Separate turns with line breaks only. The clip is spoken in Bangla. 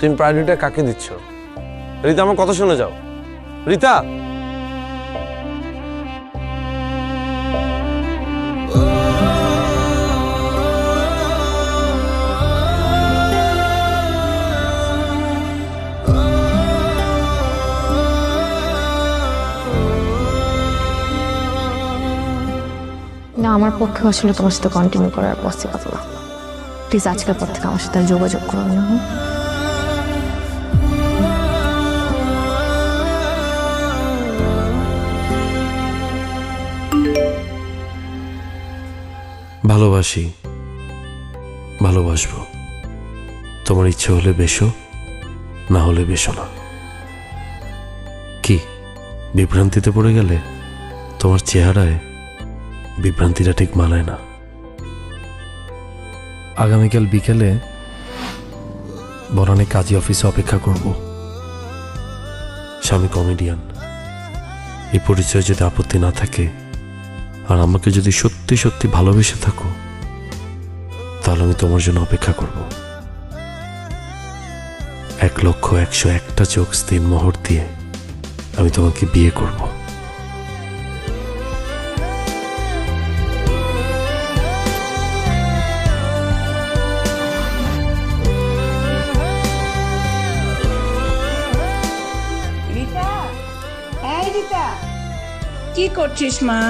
তুমি প্রায়োরিটিটা কাকে দিচ্ছ? রিতা, আমার কথা শুনে যাও। রিতা,
না, আমার পক্ষে আসলে তোমার সাথে কন্টিনিউ করার পসিবল না। প্লিজ আজকের পর থেকে আমার সাথে যোগাযোগ করো না।
ভালোবাসি, ভালোবাসবো। তোমার ইচ্ছে হলে বেশো, না হলে বেশো না। কি বিভ্রান্তিতে পড়ে গেলে? তোমার চেহারায় বিভ্রান্তিটা ঠিক মানায় না। আগামীকাল বিকেলে বনানী কাজী অফিসে অপেক্ষা করব। স্বামী কমেডিয়ান। এই পরিচয় যদি আপত্তি না থাকে, আর আমাকে যদি সত্যি সত্যি ভালোবেসে থাকো, তাহলে আমি তোমার জন্য অপেক্ষা করব। 1,101টা চোখ স্থির মোহর দিয়ে আমি তোমাকে বিয়ে করব।
রিতা, এই রিতা, কি করছিস মা?